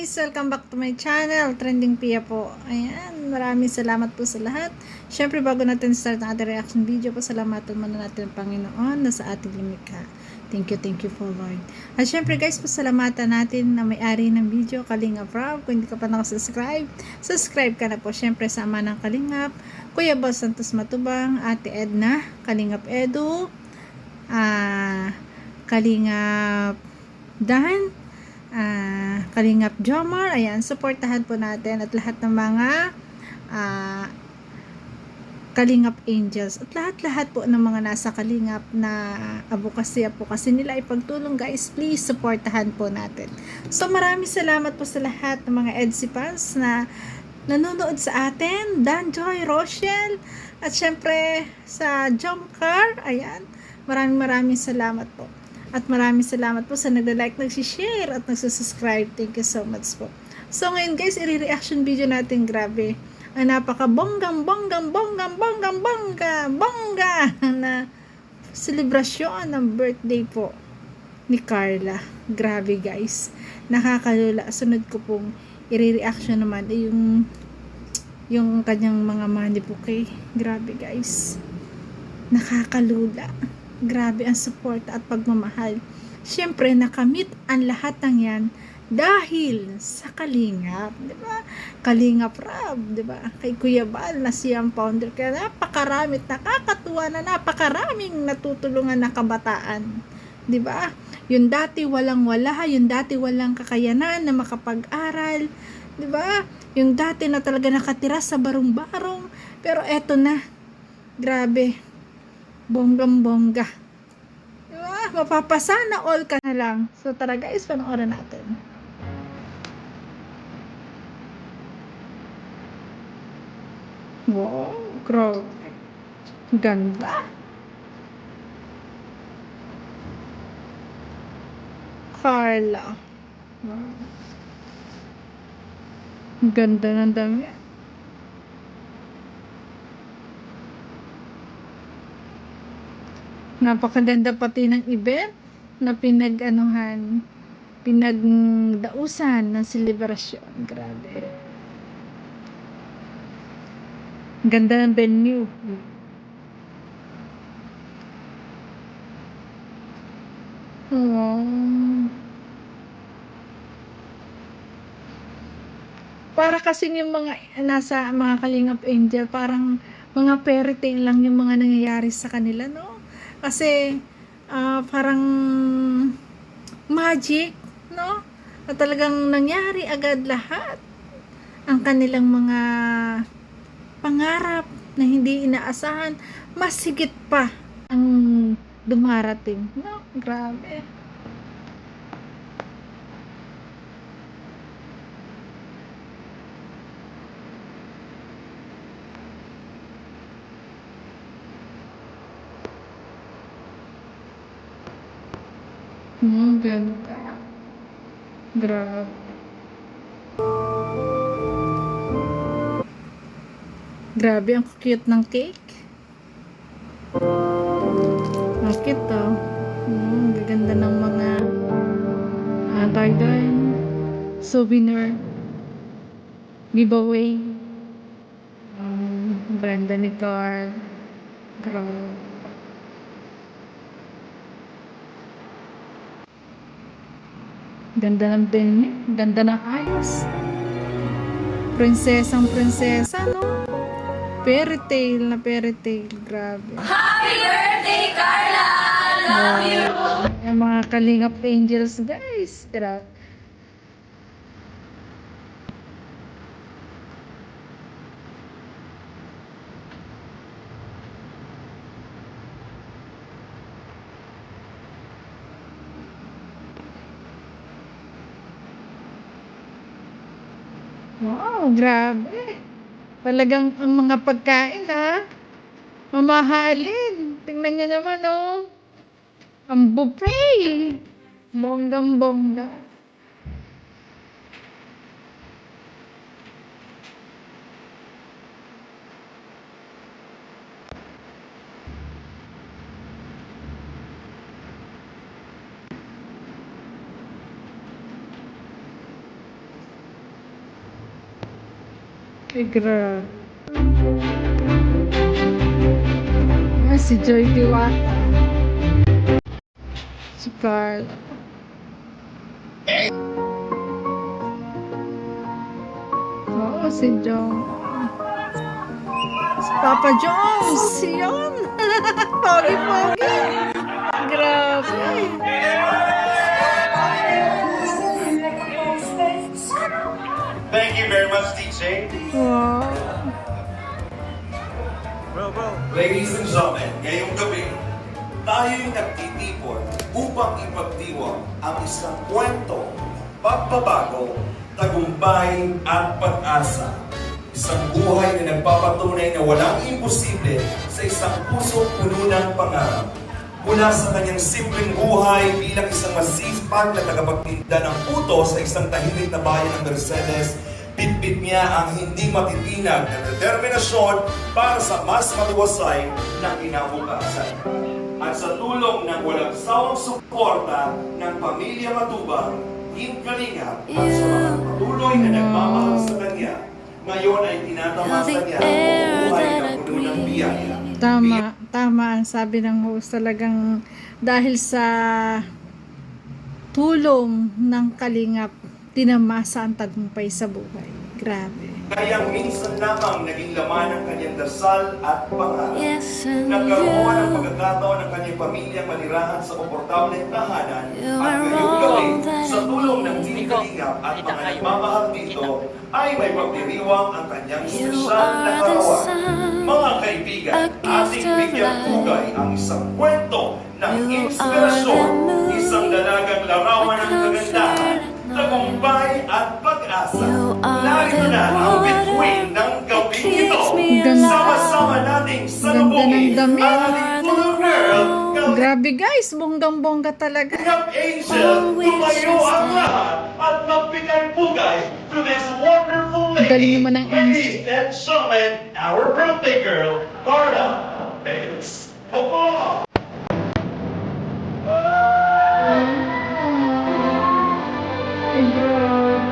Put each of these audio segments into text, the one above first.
guys! Welcome back to my channel, Trending Pia po. Ayan, maraming salamat po sa lahat. Syempre, bago natin start ang ating reaction video, pasalamatan muna natin ang Panginoon na sa ating lumikha. Thank you for Lord. At syempre guys, pasalamatan natin na may-ari ng video, Kalingap Rob. Kung hindi ka pa nakasubscribe, subscribe ka na po. Syempre, sa ama ng Kalingap, Kuya Boss Santos Matubang, Ate Edna, Kalingap Edu, Kalingap Dan, Kalingap Jomar, ayan, supportahan po natin at lahat ng mga Kalingap Angels at lahat po ng mga nasa Kalingap na advocacy po kasi nila ipagtulong. Guys, please supportahan po natin. So maraming salamat po sa lahat ng mga EDSI fans na nanonood sa atin, Dan Joy, Rochelle, at syempre sa Jomcar, ayan, maraming salamat po. At maraming salamat po sa nagla-like, nag-share at nagsusubscribe. Thank you so much po. So ngayon guys, i-reaction video natin, grabe. Ang napaka-bongga na selebrasyon ng birthday po ni Carla. Grabe guys. Nakakalula. Sunod ko pong i-reaction naman yung kanyang mga money bouquet. Grabe guys. Nakakalula. Grabe ang support at pagmamahal. Siyempre, nakamit ang lahat ng yan dahil sa Kalingap, di ba? Kalingap Rob, di ba? Kay Kuya Bal na siyang founder. Kaya napakaramit, nakakatuwa na napakaraming natutulungan na kabataan. Di ba? Yung dati walang-wala, yung dati walang kakayanan na makapag-aral. Di ba? Yung dati na talaga nakatira sa barong-barong. Pero eto na. Grabe. Bonggang-bongga. Diba? Mapapasana all ka na lang. So tara guys, panoorin natin. Wow, grabe. Ganda. Carla. Wow. Ganda ng dami. Napakaganda pati ng event na pinagdausan ng selebrasyon. Grabe. Ganda ng venue. Wow. Para kasing yung mga nasa mga Kalingap Angel, parang mga fairy tale lang yung mga nangyayari sa kanila, no? Kasi parang magic, no? Na talagang nangyari agad lahat ang kanilang mga pangarap na hindi inaasahan, mas higit pa ang dumarating, no? Grabe. Ganda. Grabe. Grabe, ang cute ng cake. Ang cute to. Gaganda ng mga tawag souvenir giveaway. Brenda ni Carl. Grabe. Ganda ng venue, ganda ng ayos. Prinsesa, no? Fairy tale, grabe. Happy birthday, Carla! Love you! Yung mga Kalingap Angels, guys. Grabe. Wow, grabe. Talagang ang mga pagkain, mamahalin. Tingnan niyo naman, oh. Ang buffet. Bonggang-bongga. Igra. Ah, si Joy Diwata. Si Carl. Oo, si Jong. Si Papa Jones. Yun. Pogi-pogi. Grabe. Thank you very much, DJ. Wow. Ladies and gentlemen, ngayong gabi, tayo'y nagtitipon upang ipagdiwang ang isang kwento, pagbabago, tagumpay at pag-asa. Isang buhay na nagpapatunay na walang imposible sa isang pusong puno ng pangarap. Mula sa kanyang simpleng buhay bilang isang masipag na tagapagtinda ng puto sa isang tahimik na bayan ng Mercedes, bitbit niya ang hindi matitinag na determinasyon para sa mas matiwasay na kinabukasan. At sa tulong ng walang sawang suporta ng pamilya Matubang, Team Kalingap at sa mga patuloy na nagmamahal sa kanya, ngayon ay tinatamasa niya ang buhay na puno ng biyaya. Tama ang sabi ng host, talagang dahil sa tulong ng Kalingap, tinamasa ang tagumpay sa buhay. Grabe. Kaya minsan lamang naging laman ng kanyang dasal at pangarap. Nagkaroon ng pagkakataon ng kanyang pamilya manirahan sa komportableng tahanan at ngayong gabi, sa tulong ng Team Kalingap at mga nagmamahal dito, ay may pagdiriwang ang kanyang espesyal na karawan. Mga kaibigan, ating bigyan pugay ang isang kwento ng inspirasyon, isang dalagang larawan ng kagandahan, tagumpay at pag-asa. Narito na ang bituin ng gabing ito. Ganda. Sama-sama nating Ganda ng salubungin damit. ang ating little girl, Grabe guys, bonggang-bongga talaga. Kalingap Angel. Tumayo ang lahat at magbigay pugay to this wonderful lady. Galing naman ng Ladies and gentlemen, our birthday girl, Carla Bates. Opo! Ay, grabe.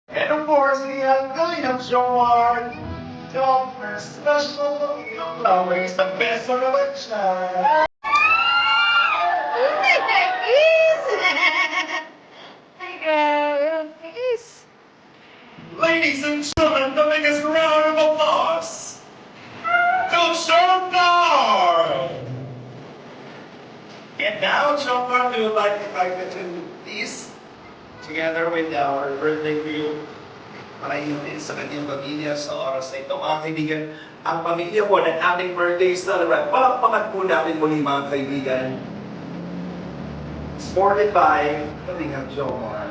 And of course, we have Kalingap Showard. Top special yung flowers, the best on the website. Grabe. Is. Ladies and gentlemen, the biggest round of applause to Showcar! And now, Showcar, we would like to invite you to this, together with our birthday view, para inunin sa kanyang pamilya sa oras na ito. Mga kaibigan, ang pamilya po ng ating birthday celebrant, palakpakan po natin muli mga kaibigan. Supported by Kalingap Jomar.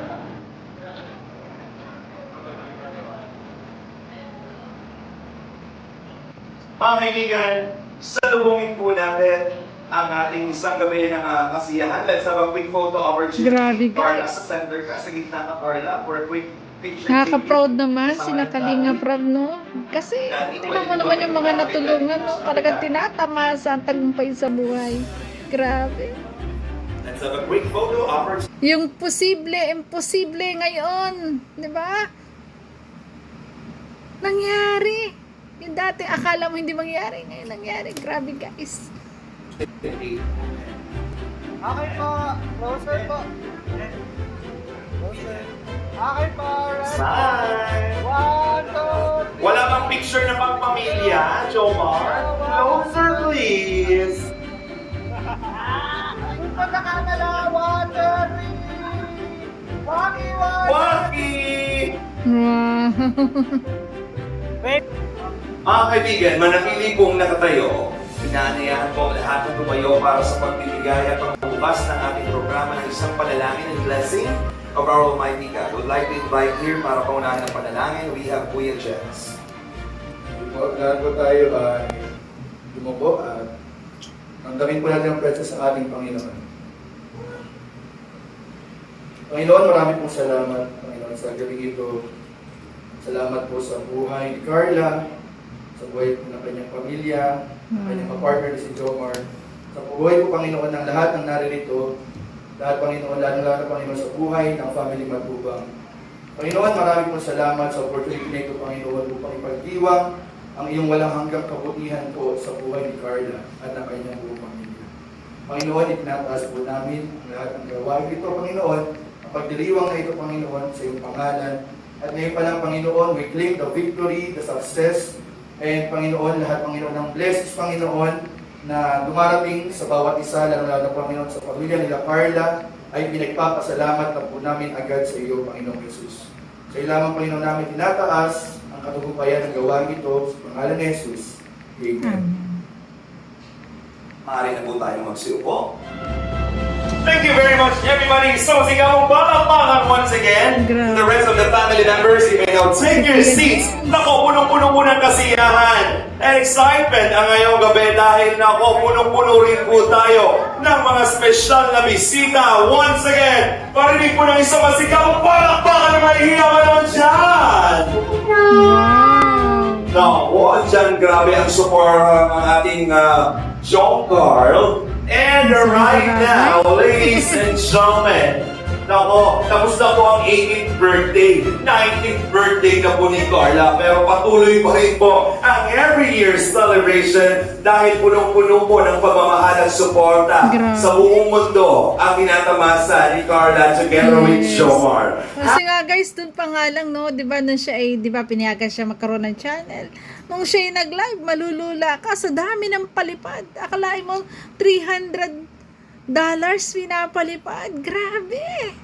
Mga kaibigan, salubungin po natin ang ating isang gabi ng kasiyahan. Let's have a quick photo opportunity. Grabe, Carla guys. sa center ka, sa gitna ka, Carla, for a quick picture. Nakaka-proud naman sila Kalingap Rob, no? Kasi tingnan mo naman yung mga natulungan, no? Talagang tinatamasa ang tagumpay sa buhay. Grabe. Let's have a quick photo opportunity. Yung imposible ngayon, di ba? Nangyari. Yung dati akala mo hindi mangyari, ngayon nangyari. Grabe guys. Okay po. Closer po. Closer. Okay po. Ready? Bye! 1, 2, 3. Wala bang picture na pang pamilya, Jomar? Closer, please! Punta ka na lang. 1, 2, 3. Waki, waki. Waki! Wow. Wait. Mga kaibigan, manatili pong nakatayo. Inaanayahan po ang lahat na tumayo para sa pagbibigay at pagbubukas ng ating programa ng isang panalangin and blessing of our Almighty God. Would like to invite here para paunahan ng panalangin, we have Kuya Jens. Lahat po tayo ay lumubo at tanggapin po natin ang presyo sa ating Panginoon. Panginoon, marami pong salamat, Panginoon, sa gabi ito. Salamat po sa buhay ni Carla, sa buhay po ng kanyang pamilya, kanyang kapartner na si Jomar. Sa buhay po, Panginoon, ng lahat ng naririto, lahat, Panginoon, lalo Panginoon, sa buhay ng family Matubang. Panginoon, marami pong salamat sa opportunity na ito, Panginoon, upang ipagdiwang ang iyong walang hanggang kabutihan po sa buhay ni Carla at ng kanyang buong pamilya. Panginoon, itinataas po namin ang lahat ng gawain ito, Panginoon, ang pagdiriwang na ito, Panginoon, sa iyong pangalan. At ngayon pa lang, Panginoon, we claim the victory, the success, and Panginoon, lahat, Panginoon, ng blessings, Panginoon, na dumarating sa bawat isa, lalo-lalo, Panginoon, sa pamilya nila Carla, ay pinagpapasalamat na po namin agad sa iyo, Panginoong Jesus. Sa iyo lamang, Panginoon, namin tinataas ang katugumpayan ng gawain ito sa pangalan ni Jesus. Amen. Maaari na po tayo magsiupo. Thank you very much, everybody. So, sigaw mong palakpakan once again. The rest of the family members, you may now take your seats. Nako, punong-puno po ng kasiyahan and excitement ang ngayong gabi dahil nako, punong-puno rin po tayo ng mga special na bisita. Once again, parinig po ng isang masigaw palakpakan na mahihiya ka naman dyan. Nako, dyan grabe ang support ng ating John Carl. And right now, ladies and gentlemen, nako, tapos na po ang 18th birthday, 19th birthday na po ni Carla, pero patuloy pa rin po ang every year celebration dahil punong-puno po ng pagmamahal at suporta sa buong mundo ang tinatamasa ni Carla together with Jomar. Kasi nga guys, dun pa nga lang, no, di ba, nung siya ay, di ba, pinayagan siya magkaroon ng channel. Nung siya ay nag-live, malulula ka sa dami ng palipad. Akalain mo, $300 pinapalipad. Grabe!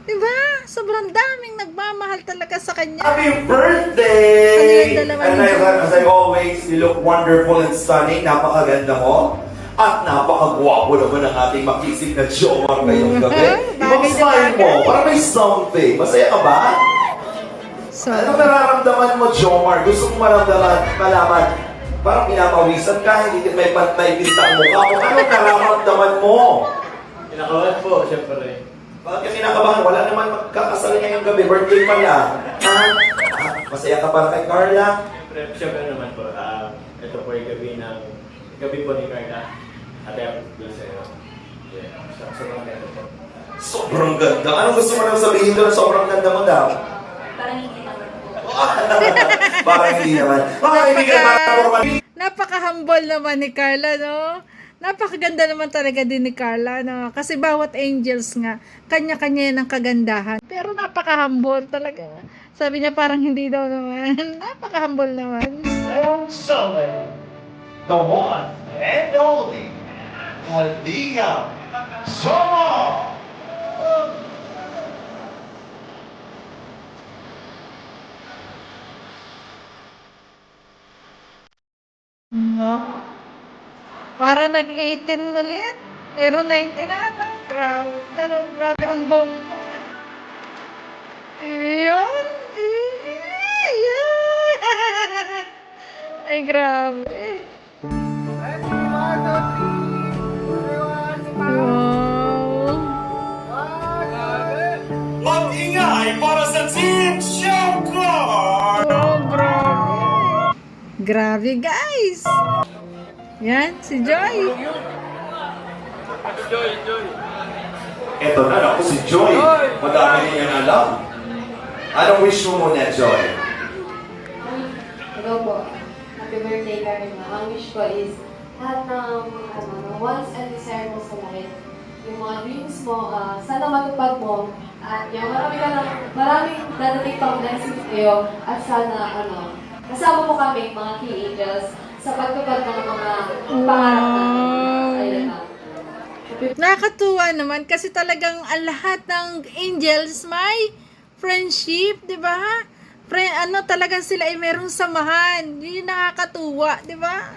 Diba? Sobrang daming nagmamahal talaga sa kanya. Happy birthday! Ano yung dalawa And ni Jomar? as I always, you look wonderful and stunning. Napakaganda mo. At napakagwapo naman ang ating makisig na Jomar ngayong gabi. Ibang Bagay na smile mo, bagay. parang may something. Masaya ka ba? So, Ano nararamdaman mo, Jomar? Gusto mo malaman. Parang pinamawisan ka, hindi may bintang mukha mo. Ano nararamdaman mo? Kinakabahan po, syempre. Bakit ka kinakabahan? Wala naman magkakasal ngayong gabi. Birthday pala. Masaya ka para kay Carla? Syempre naman po, ito po yung gabi po ni Carla. Ate ako doon sa'yo. Yeah, sobrang ganda po. Sobrang ganda. Anong gusto mo nang sabihin doon? Sobrang ganda mo daw. Parang hindi naman po. Parang hindi naman. Mga kaibigan, napaka-humble naman ni Carla, no? Napakaganda naman talaga din ni Carla, no? Kasi bawat angels nga, kanya-kanya yan ang kagandahan. Pero napaka-humble talaga. Sabi niya parang hindi daw naman. Napaka-humble naman. So, the one and only Kalinga Somo! No? Para nag-18 ulit. Pero 19 na. Grabe ang bong. Ayun. Ayan. Ay, grabe. Ready, 1, 2, 3. Wow. Mag-ingay para sa Team Showcar! Oh, grabe. Grabe, guys. Yan, si Joy. Eto na, ako si Joy. Madami niya yan alam. Anong wish mo muna, Joy? Hello po. Happy birthday, Karima. Ang wish ko is lahat ng wants and desire mo sa life, yung mga dreams mo, sana matupad mo. At yung maraming dadating pang blessings kayo. At sana, kasama mo kami, mga key angels, sa pagtupad ng mga pangarap natin. Ayun lang. Nakakatuwa naman kasi talagang ang lahat ng angels may friendship, di ba? Talagang sila ay merong samahan. Yun yung nakakatuwa, di ba?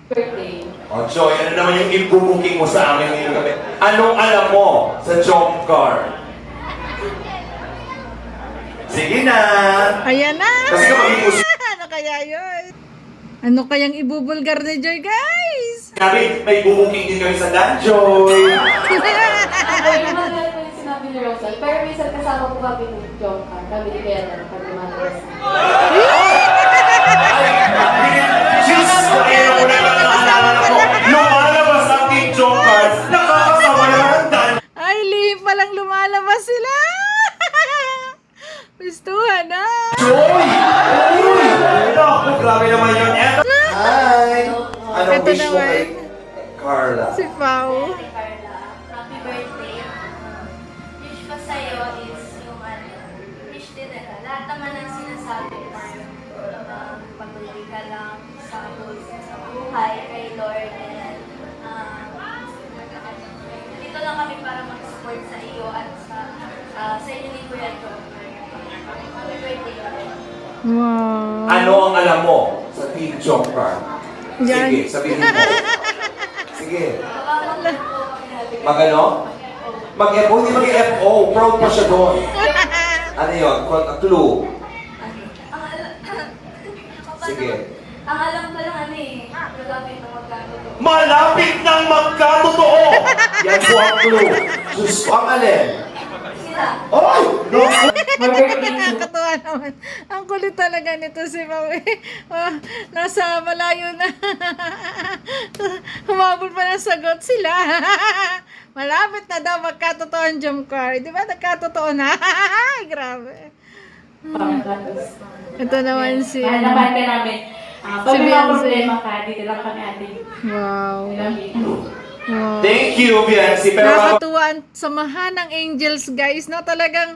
Birthday. Oh, Joy, ano naman yung ibubuking mo sa amin ngayong gabi? Anong alam mo sa Jomcar? Sige na! Ayan na! Kasi kapag ipusin Ano kaya yun? Ano kayang ibubulgar ni Joy, guys? namin, may bubuking din kami sa Dan, Joy! Ayun, mahal ko yung sinabi ni Rosa. magkakasama po kami ng Jomcar. Kami ni Kaya pag lumalabas. Diyos ko, ayun mo na naalala ko. Lumalabas ang Team Joker. Nakakasama naman ang Dan. Ay, lihim palang lumalabas sila. Pistuhan na. Joy! Uy! Naku, grabe naman yun. Hi! Anong Ito wish mo naman. kay Carla? Si Pao. Hi, Carla. Happy birthday. Wish ko sa'yo is yung wish din nila. Lahat naman ng sinasabi is patuloy ka lang sa buhay kay Lord. And dito lang kami para mag-support sa iyo at sa inyo ni Kuya Joe. Happy birthday. Wow. Ano ang alam mo sa Team Joker? Yan. Sige, sabihin mo. Sige. Mag-ano? Mag-FO? Hindi mag-FO. Proud pa siya doon. Ano yun? A clue. Sige. Ang alam ko lang malapit na magkakotoo. Malapit nang magkatotoo! Yan po ang clue. Diyos ko, ang alin? Sila. Ay! Nakakatuwa naman. Ang kulit talaga nito si Pao. Nasa malayo na. Humabol pa ng sagot sila. Malapit na daw magkatotoo ang Jomcar. Di ba nagkatotoo na? Grabe. Ito naman si... Naman ka namin. Pag Si may mga Beyonce. problema ka, dito lang kami ating Wow. Wow. Thank you, Biancy. Pero Nakakatuwa ang samahan ng angels, guys. No? Talagang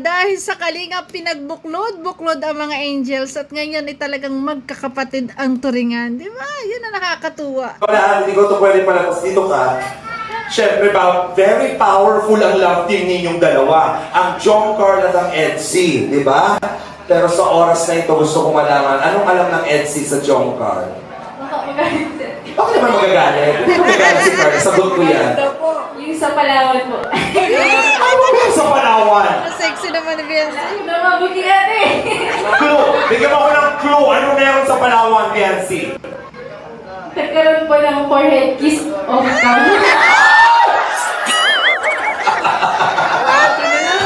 dahil sa Kalinga, pinagbuklod ang mga angels at ngayon ay talagang magkakapatid ang turingan. Di ba? Yun ang nakakatuwa. wala, hindi ko ito pwede palabas dito ka. Siyempre, very powerful ang love team ninyong dalawa. Ang Joker at ang Edsy, di ba? Pero sa oras na ito, gusto kong malaman, anong alam ng Edsy sa Joker? Bakit naman magagalit? Bakit magagalit si Carl? Sagot ko yan. yung sa Palawan po. Ano ba sa Palawan? Ang sexy naman ni Beyonce. Namabuti ate. Clue! Bigyan mo ako ng clue. Ano meron sa Palawan, Biancy? Nagkaroon po ng forehead kiss of cam.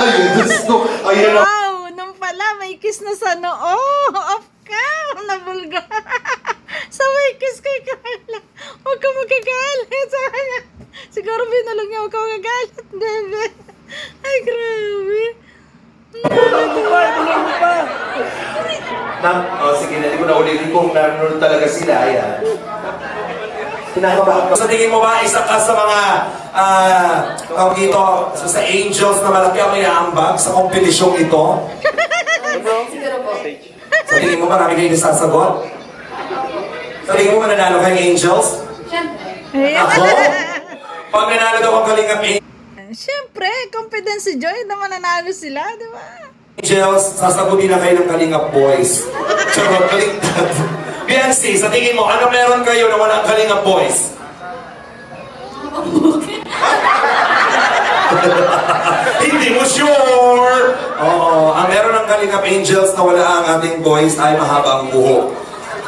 Ayun, Diyos ko. Ayun na. Wow! Nung pala, may kiss na sa noo. Off cam! Nabulga. So may kiss kay Carla. Huwag ka magagalit sa kanya. Siguro binulong niya, huwag ka magagalit, bebe. Ay, grabe. Sige, hindi ko na ulitin kung nanonood talaga sila. Ayan. Kinakabahan ka. Sa tingin mo ba, isa ka sa mga tawag dito, sa angels na malaki ang inaambag sa kompetisyong ito? Siguro po. Sa tingin mo marami kayo nasasagot? Sa tingin mo mananalo kayong angels? Siyempre. Ako? Pag nanalo daw ang Kalingap Siyempre, confidence si Joy na mananalo sila, di ba? Angels, sasagutin na kayo ng Kalingap Boys. Charot, kaligtad. Biancy, sa tingin mo, ano meron kayo na walang Kalingap Boys? Hindi mo sure! Oo, ang meron ng Kalingap Angels na wala ang ating boys ay mahaba ang buhok.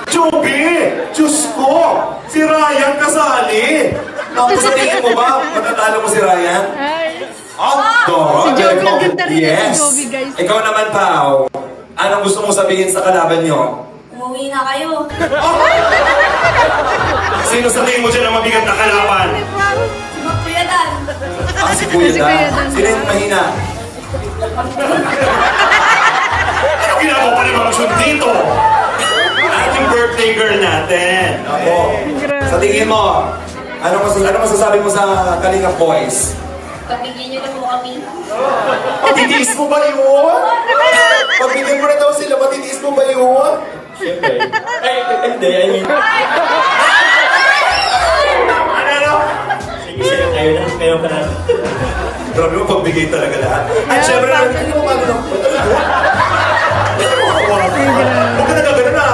Joby! Diyos ko! Si Ryan kasali! Tapos sa tingin mo ba, matatalo mo si Ryan? Ay. Si Joby, ang ganda rin na si Joby, guys. Ikaw naman, Pao. Anong gusto mong sabihin sa kalaban nyo? Umuwi na kayo. Sino sa tingin mo dyan ang mabigat na kalaban? Si Kuya Dan. Si Kuya Si Kuya Dan. Dan. Sino yung mahina? Ano ginagawa pa rin mga shoot dito? Ating birthday girl natin. Ako. Sa tingin mo, ano masasabi mo sa Kalingap Boys? Pagbigyan niyo na po kami. Matitiis mo ba yun? Pagbigyan mo na daw sila, matitiis mo ba yun? Siyempre. Hindi. I mean, Ano? sige, kayo ka na. Grabe mo, pagbigay talaga lahat. At syempre, hindi mo ano lang. Huwag ka na gagano na,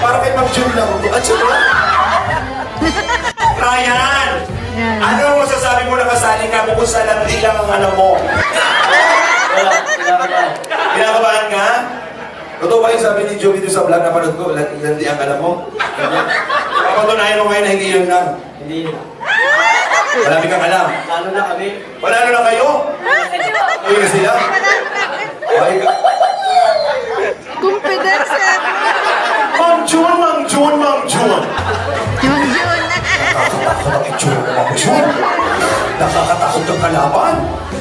para kay Ma'am June lang. At syempre, Ryan! Yan. Ano masasabi mo na kasali ka bukod sa landi lang ang alam mo? Kinakabahan ka? Totoo ba yung sabi ni Joey dito sa vlog na panood ko, landi ang alam mo? Papatunayan mo ngayon na hindi yun lang. Hindi. Marami kang alam. Lalo na kami. Panalo na kayo? Uwi na sila. Ay, Confidence eh. Mang Jun, Mang Jun, Mang Jun. Yung yun. Nakakatakot ang itsura mo, Mang Jun. Nakakatakot ang kalaban.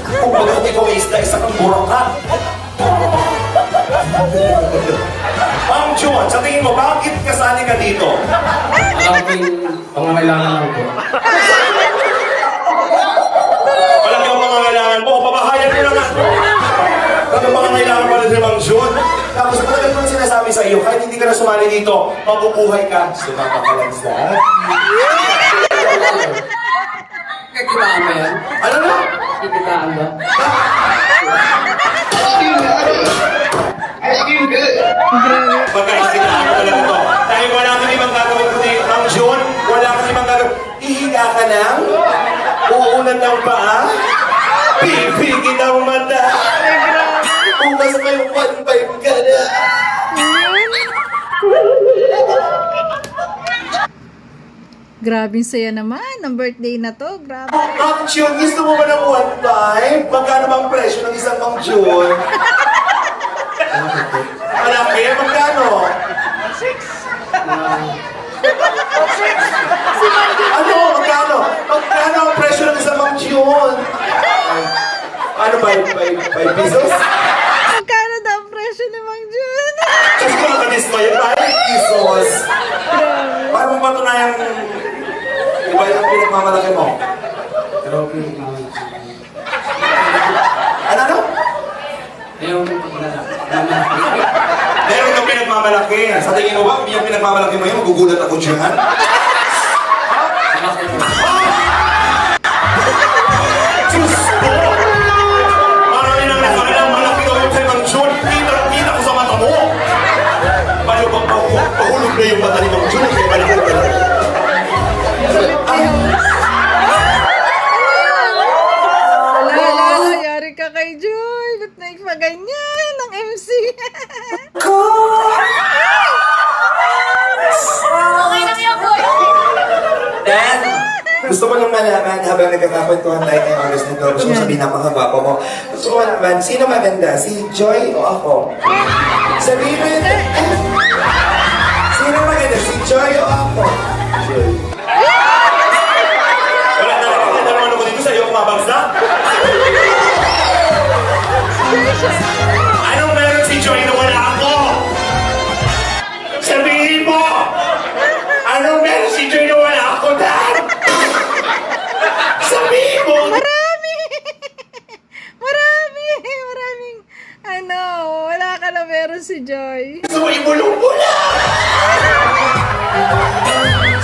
Kung bagat ikaw ay isa kang burakat. Mang Jun, sa tingin mo, bakit kasali ka dito? Alam ko yung pangangailangan lang po. Walang yung mga kailangan mo, pabahayan mo naman. Ano mga kailangan pala ni Mang Jun? Tapos talagang kung sinasabi sa iyo, kahit hindi ka na sumali dito, mabubuhay ka. Sumaka ka lang sa... Kikitaan ba yan? Ano na? Kikitaan ba? Pagkakasitaan mo talaga to. Dahil wala ka ibang gagawin kundi Mang Jun, wala ka ibang gagawin. Ihiga ka lang, uunan ng paa, pipigin ang mata. Bukas may 1.5 ka na. Grabe saya naman. Ang birthday na to. Grabe. Mang Jun, gusto mo ba ng 1.5? Magkano bang presyo ng isang Mang Jun? Malaki? Magkano? Ano? Magkano? Magkano ang presyo ng isang Mang Jun? Ano ba? 5 pesos? Magkano daw ang presyo ni Mang Jun? Diyos ko, nakadismaya. 5 pesos. Paano mo patunayang iba yung pinagmamalaki mo? Pero pinagmamalaki. Ano? Yung Meron kang pinagmamalaki. Sa tingin mo ba, yung pinagmamalaki mo yun, magugulat ako dyan? Diyos ko! Marami nang nakailang malaki daw yung kay Mang Jun. Kita ko sa mata mo. Paano bang pahulog na yung mata ni Mang Jun? Kaya malaki talaga. Wala, yari ka kay Joy. Ba't nagpaganyan ng MC? Okay lang yan, boy. Dad, gusto ko lang malaman habang nagkakakwentuhan tayo ngayong oras nito. Gusto ko sabihin napakagwapo mo. Gusto ko malaman, sino maganda? Si Joy o ako? Sabihin mo yun. Sino maganda? Si Joy o ako? Joy. Wala na lang ano ko dito sa'yo kumabagsak? Anong meron si Joy na wala ako? Sabihin mo! Anong meron si Joy na wala ako, Dad? Sabihin mo! Maraming, ano, wala ka na meron si Joy. Gusto mo ibulong mo na!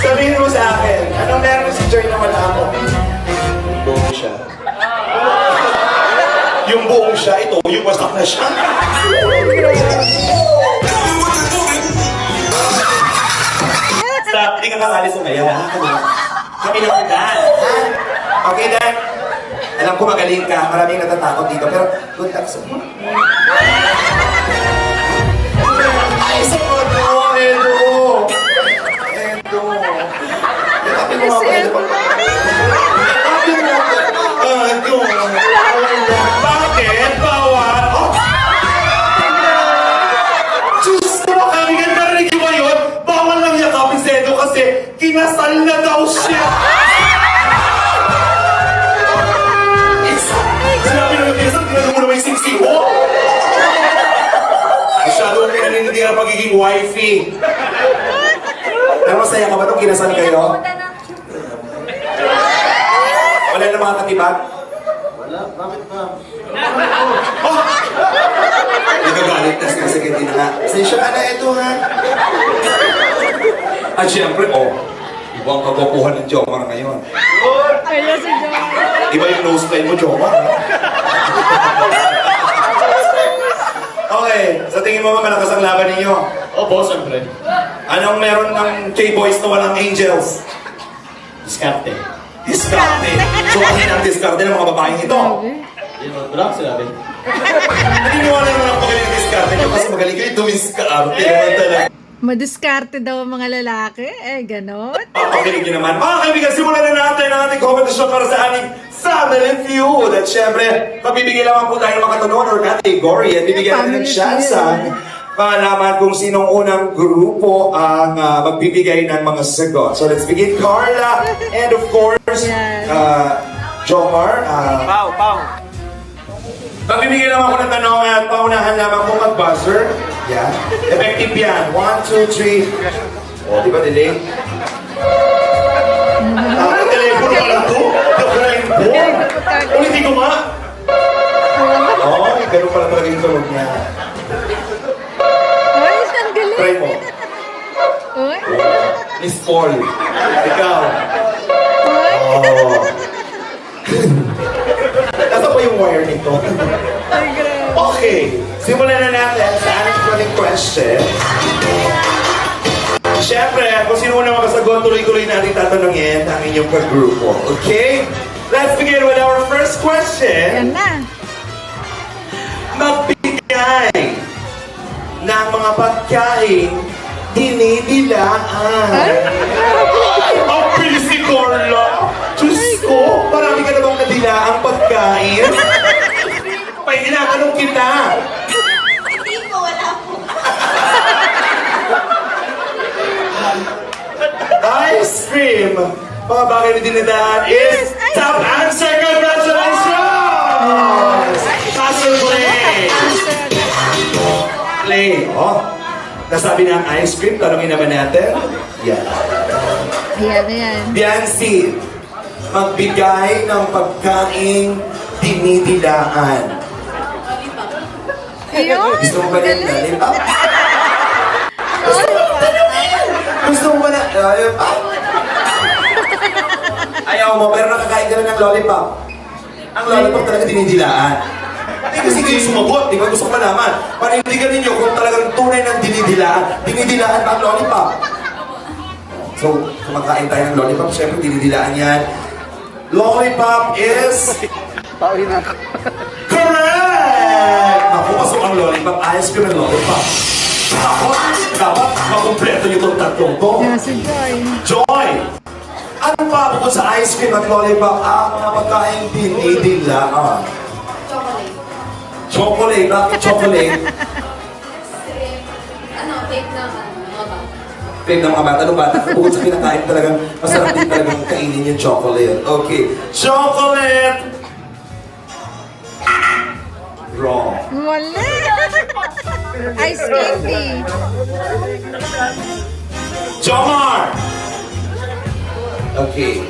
Sabihin mo sa akin, anong meron si Joy na wala ako? Yung buong siya. Yung buong siya, ito, yung wasak na siya. Stop, hindi ka kasali sa maya. Kami na kita. Okay, Dan. Alam ko magaling ka, maraming natatakot dito, pero good luck sa mo. Ay, sa mo, Edo! Edo! Yakapin mo ako, Edo. Yakapin mo ako, Edo. Bakit? Bawal? Oh! Diyos ko, kami nga narinig ba yun? Bawal lang yakapin si Edo kasi kinasal na daw siya. Sinabi naman kinasal, tinanong mo naman yung singsing mo. Masyado ang pinaninindihan ang pagiging wifey. Pero masaya ka ba nung kinasal kayo? Wala na mga katibag? Wala, bakit ba? Oh! Nagagalit na kasi hindi na nga. Sensya ka na ito, ha? At syempre, ibang kagwapuhan ng Jomar ngayon. Kaya si Joy. Iba yung nose line mo, Jomar, ha? Okay, sa tingin mo ba malakas ang laban ninyo? Opo, siyempre. Anong meron ng K-boys na walang angels? Diskarte. Diskarte. So, ano ang diskarte ng mga babaeng ito? Yun, wala ko sinabi. Naniniwala naman ang magaling diskarte nyo kasi magaling kayo dumiskarte naman talaga. Madiskarte daw ang mga lalaki. Ganon. Pakinig niyo naman. Mga kaibigan, simulan na natin ang ating competition para sa ating Family Feud. At syempre, mabibigyan lamang po tayo ng mga katanungan or category at bibigyan natin ng Family chance Feud. malaman kung sinong unang grupo ang magbibigay ng mga sagot. So let's begin. Carla and of course, Yes. Jomar. Magbibigay naman ako ng tanong at paunahan lamang po mag-buzzer. Yeah. Effective yan. 1, 2, 3. O, di ba delay? Ang telepono pa lang to. Nag-line po. Ulitin ko nga. Oo, ganun pala talaga yung tunog niya. Ay, ang galing. Try mo. Uy. Miss Paul. Ikaw. Uy. Oh. Nasa pa yung wire nito? Ay, grabe. Okay, simulan na natin sa ating running question. Siyempre, kung sino na makasagot, tuloy-tuloy natin tatanungin ang inyong kagrupo. Okay? Let's begin with our first question. Yan na. Magbigay ng mga pagkain dinidilaan. Ang bilis ni Carla! Diyos ko, marami ka na bang nadilaang pagkain? May tinatanong kita. Hindi po, wala po. Ice cream. Mga bagay na dinadaan is top answer. Congratulations! Castle Play. Play. Oh, nasabi na ang ice cream. Tanongin naman natin. Yeah. Ayan, ayan. Biancy, magbigay ng pagkain dinidilaan. Ayun. Gusto mo ba rin lollipop? Gusto mo ba na lollipop? Ayaw mo, pero nakakain ka na ng lollipop. Ang lollipop talaga dinidilaan. Hindi kasi kayo sumagot, di ba? Gusto ko malaman. Panindigan ninyo kung talagang tunay ng dinidilaan. Dinidilaan ba ang lollipop? So, kumakain tayo ng lollipop, syempre dinidilaan yan. Lollipop is... Correct! Ako, pasok ang lollipop. Ice cream and lollipop. Dapat makumpleto nyo itong tatlong to. Yan si Joy. Joy! Ano pa bukod sa ice cream at lollipop ang mga pagkain dinidilaan? Chocolate. Chocolate. Bakit chocolate? Take ng mga bata. Fave ng mga bata. Ano bata? Bukod sa kinakain talagang masarap din talagang kainin yung chocolate. Okay. Chocolate! Wrong. Wala. Ice candy. Jomar! Okay.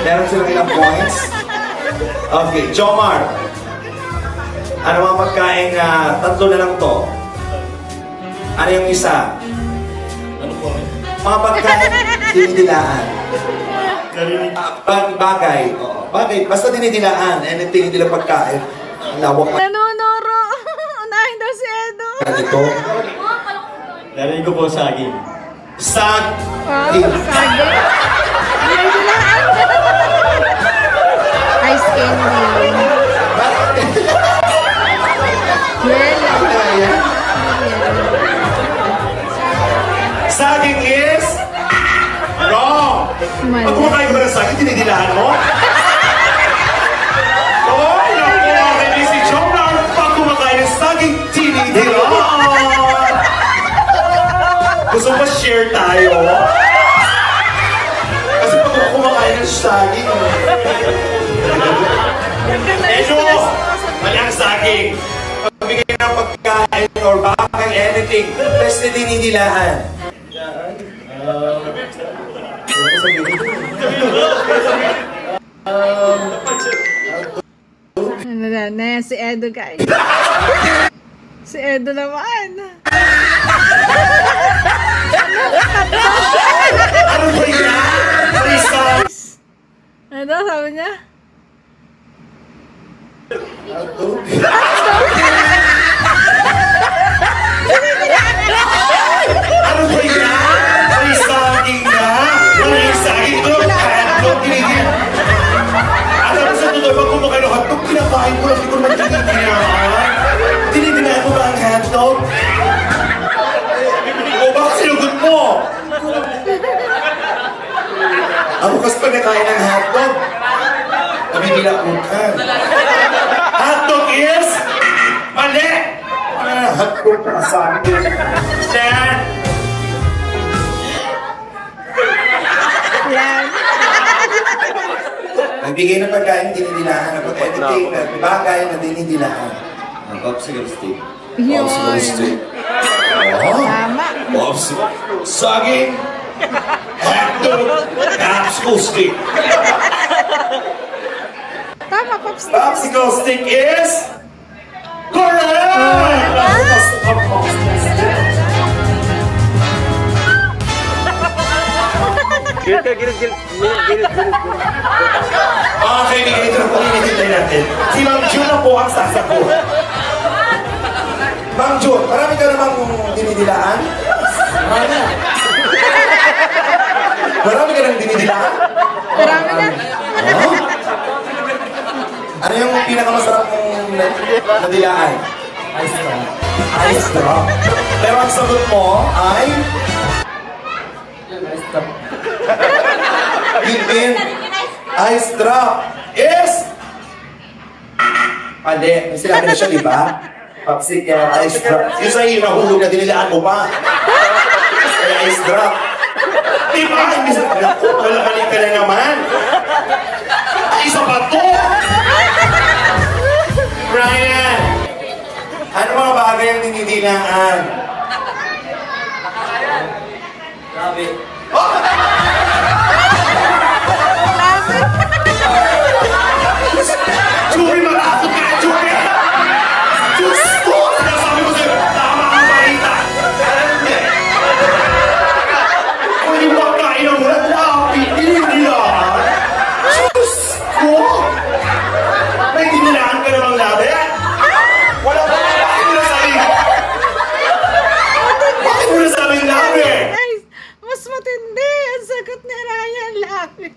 Meron silang ilang points? Okay, Jomar. Ano mga pagkain na tatlo na lang to? Ano yung isa? Ano po? Mga pagkain dinidilaan. Bagay. Oo. Bagay. Basta dinidilaan. Anything hindi lang pagkain. Ang lawak Nanunuro. Unahin daw si Edo. na ito. Narinig ko po saging. Sag. Wow, sabi. Dinidilaan. Ice candy. Yellow. Saging is wrong. Mali. Pag kumakain ka ba ng saging, dinidilaan mo? Oh, naku, hindi si Jomar. Pag kumakain ng saging, dinidilaan. Gusto mo ba share tayo? Kasi pag kumakain ng saging, Edo, mali ang saging. Pagbigay ng pagkain or bakang anything, best na dinidilaan. Ano na yan, si Edo guys. Si Edo naman. Ano ba yan? Lisa! Ano sabi niya? Ano ba yan? May saging na! May saging to! Hotdog, kinigil! Alam mo sa totoo, pag kumakain ng hotdog, kinakain ko lang, hindi ko naman tinigil. Tinigilaan mo ba ang hotdog? O bakit sino pag nakain ng hotdog? Nabibilakutan. Hotdog is? Mali! Hotdog na sabi ko. Stand! Yan. Nagbigay ng pagkain dinidilaan na pag-entertainment. Bagay na dinidilaan. Ang popsicle stick. Yun. Popsicle stick. Oh, Tama. popsicle. Saging. Hotdog. Popsicle stick. Tama, Pops. Popsicle stick is... Correct! Okay, bigyan ito na po hinihintay natin. Si Ma'am June na po ang sasagot. Ma'am June, marami ka namang dinidilaan? Marami. Marami ka nang dinidilaan? Marami na. Oh? Ano yung pinakamasarap mong nadilaan? Ice drop. Ice drop. Pero ang sagot mo ay... Ice drop. Hindi. Ice drop is... Pwede. May sinabi na siya, di ba? Popsicle, ice drop. Yung sa'yo, nahulog na dinilaan mo pa. Kaya ice drop. Diba? Hindi sa... Naku, malakalik ka na naman. Isa pa to! Ryan! Ano mga bagay ang dinidilaan? Grabe. Jury, matakot ka! Jury! Diyos ko! Sinasabi ko sa'yo, tama ang balita! Kung yung pagkain ang mulat, lapit, dinidilaan! Diyos ko! May dinilaan ka namang labi? Wala ba? Bakit mo nasabing? Bakit mo nasabing labi? Guys, mas matindi ang sagot ni Ryan Labi.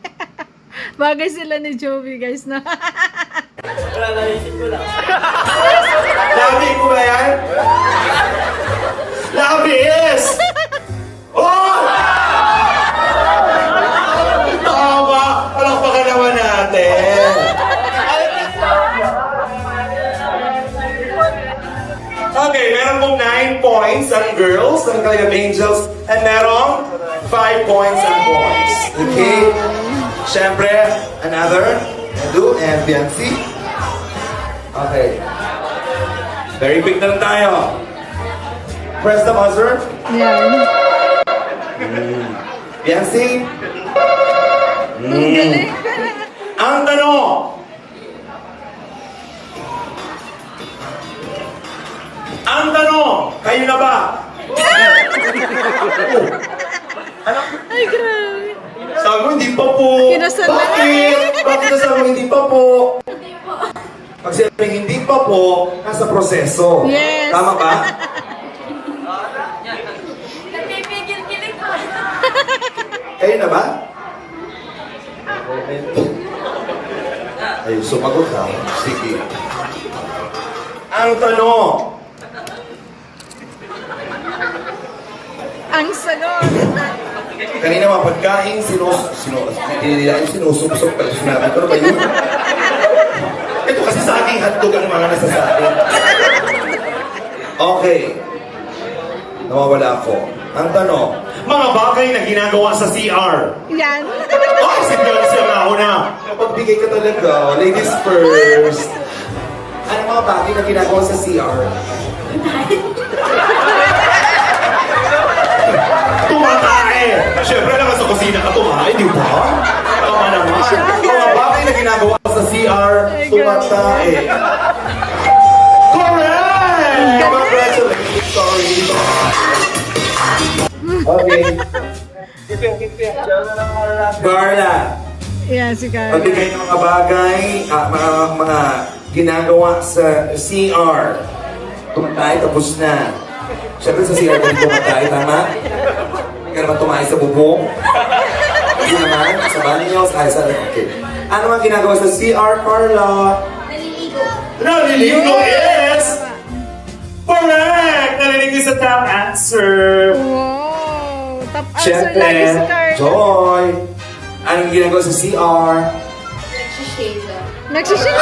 Bagay sila ni Joey, guys, na. Wala, naisip ko lang. Labi ko ba yan? Labi is! Oh! Tama! Palakpakan naman natin! Okay, meron pong 9 points ang girls, ang Kalingap Angels, and merong 5 points ang boys. Okay? Siyempre, another, Edu and Biancy. Okay. Very big na lang tayo. Press the buzzer. Yan. Biancy. Ang galing. Ang tanong. Ang tanong, kayo na ba? Ay, grabe. Sabi mo, hindi pa po. Kinasal na. Bakit? Bakit nasabi mo, hindi pa po? Pag sinabing hindi pa po, nasa proseso. Yes. Tama ba? Nagpipigil-kilig po. Kayo na ba? Ay, sumagot ka. Sige. Ang tanong, Ang sagot. kanina mga pagkain, sinusubsok pala sinabi ko. Ano ba yun? Ito kasi sa aking hotdog ang mga nasasabi. Okay. Nawawala ako. Ang tanong, mga bagay na ginagawa sa CR. Yan. Ay, signal siya nga ako na. Pagbigay ka talaga. Ladies first. Ano mga bagay na ginagawa sa CR? Tumatae! Siyempre naman sa kusina ka tumae, di ba? Tama naman. Mga bagay na ginagawa sa CR, tumatae. Correct! Congratulations! Sorry. Okay. Carla, Yan, si Carla. pagbigay ng mga bagay, mga ginagawa sa CR. Tumatay, tapos na. Siyempre sa CR din tumatay, tama? Hindi ka naman tumahay sa bubong. Hindi naman, sa banyo, sa okay. Ano ang ginagawa sa CR, Carla? Naliligo. Naliligo is... Correct! Naliligo sa top answer. Wow. Top answer Siyempre, lagi si Carla. Joy. Anong ginagawa sa CR? Nagsishave lang. Nagsiship.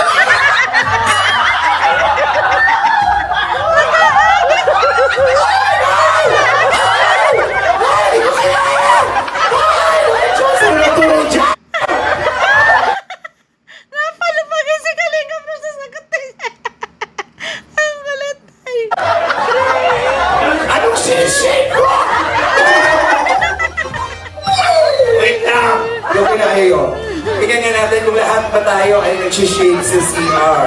Napalupagin si Kalinga Pro sa sagot niya. Ang kulit ay. Anong sinishake ko? Wait lang! Yung pinahayo. Tingnan nga natin kung lahat ba tayo ay nagsishave sa CR.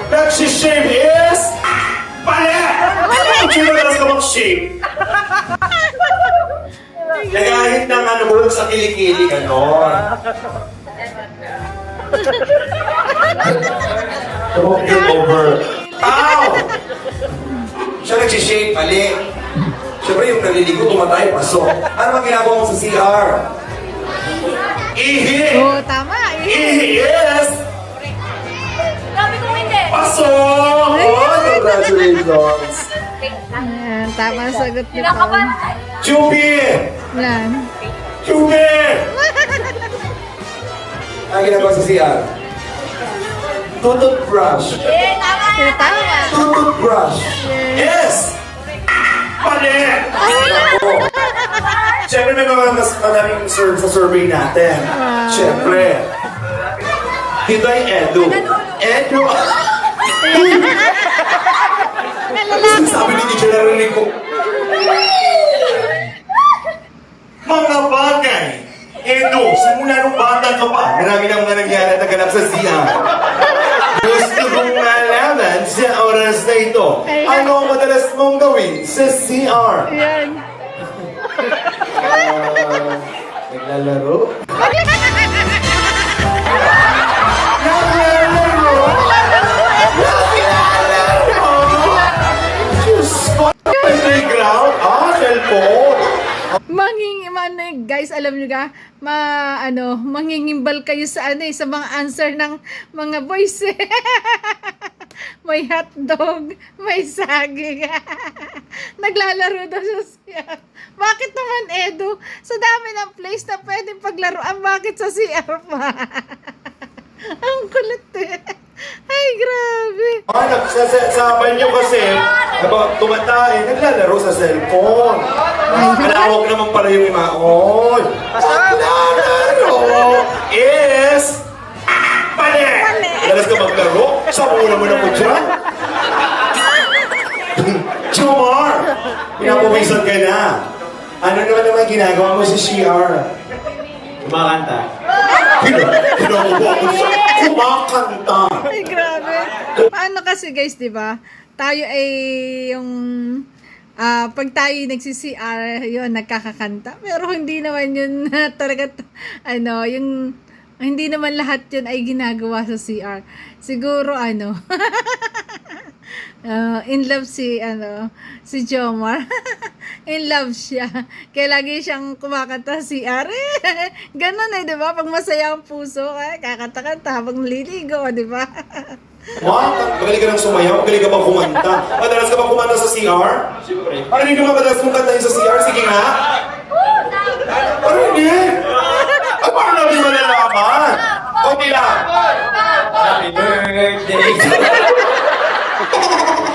Nagsishave is... Pala! Sino na ka mag-shave? Nagahit ng ano mo sa kilikili, ganon. Don't get over. Ow! Siya nagsishave, mali. Siyempre yung naliligo, tumatay, pasok. Ano bang ginagawa mo sa CR? Ihi! Oo, tama. Ihi is... Sabi ko hindi. Pasok! Oh, congratulations! Ayan, tama ang sagot ni Kinakabahan Paul. tayo. Chubi! Yan. Chubi! Ang ginagawa sa CR? Toothbrush. Eh, tama. Tama. Toothbrush. Yes! Mali! Ako. Siyempre may mga mas maraming serve sa survey natin. Siyempre. Dito ay Edu. Edu! Sabi ni DJ narinig ko. Mga bagay. Edu, simula nung bata ka pa, marami nang mga nangyari at naganap sa CR. Gusto kong malaman sa oras na ito, ano ang madalas mong gawin sa CR? Yan. Naglalaro? Diyos ko! Playground? Cellphone! Guys, alam nyo ga, mangingimbal kayo sa sa mga answer ng mga boys. May hotdog, may saging. Naglalaro daw siya. Bakit naman, Edu? Sa dami ng place na pwedeng paglaruan, bakit sa CR pa? Ang kulit eh. Ay, grabe. Sa banyo kasi, habang tumatay, naglalaro sa cellphone. Malawak naman pala yung imaon. Naglalaro is... Mali! Dalas ka maglaro? Sa muna mo na ko dyan? Jomar! Pinapumisan ka na. Ano naman ginagawa mo sa CR? Kumakanta. Ginagawa mo sa kumakanta. Ay, grabe. Paano kasi guys, di ba? Tayo ay yung pag tayo nagsi-CR, yun, nagkakakanta. Pero hindi naman yun talaga, yung hindi naman lahat yun ay ginagawa sa CR. Siguro, in love si Jomar. In love siya. Kaya lagi siyang kumakanta sa CR. Ganon di ba? Pag masaya ang puso, kakanta-kanta habang naliligo, di ba? What? Magaling ka ng sumayaw? Magaling ka bang kumanta? Madalas ka bang kumanta sa CR? Siyempre. Ano hindi mo madalas mong kantahin sa CR? Sige nga. Ano hindi? Ay, paano namin malalaman? Kunti lang. Happy birthday.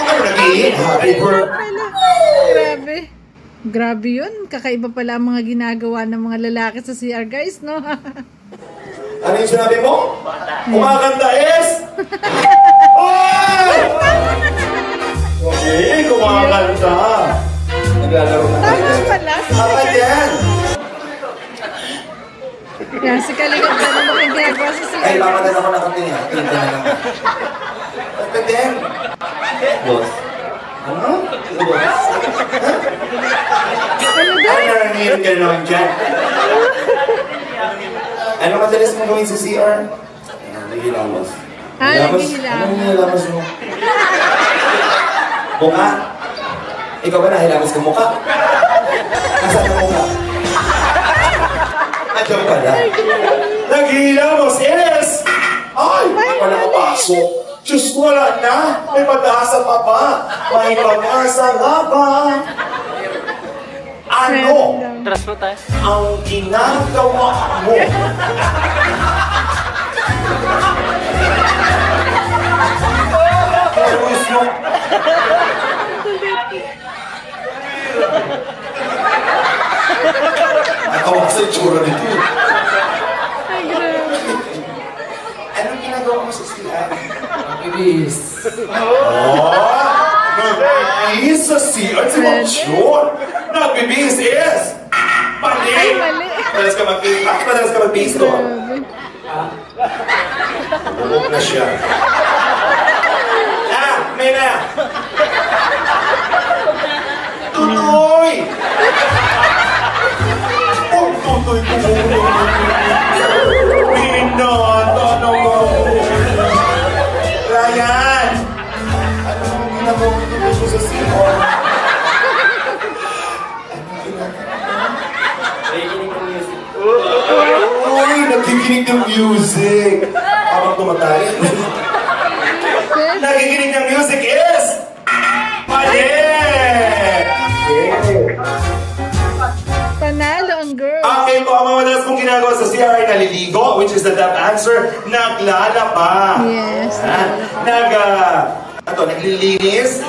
Ano nag-iin? Happy birthday. Grabe. Grabe yun. Kakaiba pala ang mga ginagawa ng mga lalaki sa CR, guys, no? Ano yung sinabi mo? Kumakanta is? Oy! Okay, kumakanta. Naglalaro na Tama tayo. pala. Tama yan. Yan, si Kalingap na naman ang ginagawa sa Ay, CR. baka na ako nakatingin. Tingin na lang. Tama din. Boss. Ano? Boss? Ano daw? Ano nangyayari ka naman dyan? Ano madalas mong gawin sa CR? Nagilamos. Naghihilamos. Ano nililamos mo? Mukha? Ikaw ba nahilamos ka mukha? Nasaan ang mukha? Andiyan pala. Naghihilamos, yes! Ay! Wala ka pasok. Diyos ko, wala na. May pag-asa pa ba? May pag-asa nga ba? Ano Trust mo tayo? ang ginagawa mo? Terus mo. Natawa sa itsura nito. Ay, grabe. Anong ginagawa mo sa CR? Ibis. Oh! Nagbibihis sa CR si Ma'am June. Nagbibihis is... Mali! Ay, mali. Madalas ka mag-bihis. Bakit madalas ka mag-bihis to? Grabe. Bumog na siya. May na! Tutoy! Oh, tutoy ko muna. Pinata naman. Ryan! Ano ang ginagawa ko dito sa CR? Nakikinig ng music. Uy, nakikinig ng music. Habang tumatay. Nakikinig ng music is... Mali! Panalo ang girl. Okay po, ang mga madalas kong ginagawa sa CR ay naliligo, which is the top answer, naglalaba. Yes. Naglilinis,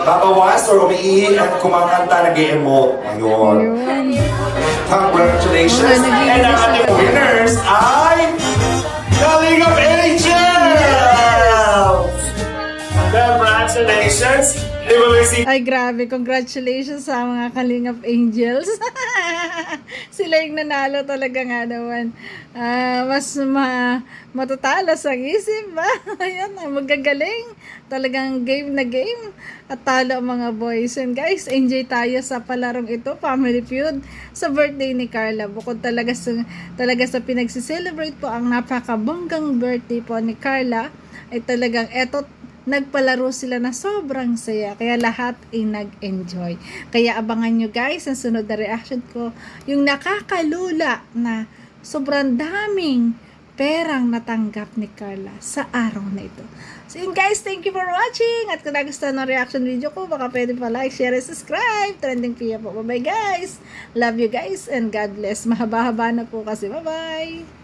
babawas or umiihi at kumakanta, nag-e-emote. Ayun. Yun. Congratulations! Mga naglilinis And ang ating na- winners ay Galing of Angels! Congratulations! They will receive Ay, grabe. Congratulations sa mga Kalingap Angels. Sila yung nanalo talaga nga naman. Mas matatalas ang isip ba? Ayun, magagaling. Talagang game na game. At talo ang mga boys. And guys, enjoy tayo sa palarong ito, Family Feud, sa birthday ni Carla. Bukod talaga sa pinagsi-celebrate po ang napakabonggang birthday po ni Carla, ay talagang eto, nagpalaro sila na sobrang saya. Kaya lahat ay nag-enjoy. Kaya abangan nyo guys ang sunod na reaction ko. Yung nakakalula na sobrang daming perang natanggap ni Carla sa araw na ito. So yun guys, thank you for watching. At kung nagustuhan ng reaction video ko, baka pwede pa like, share, and subscribe. Trending Pia po. Bye-bye guys. Love you guys and God bless. Mahaba-haba na po kasi. Bye-bye.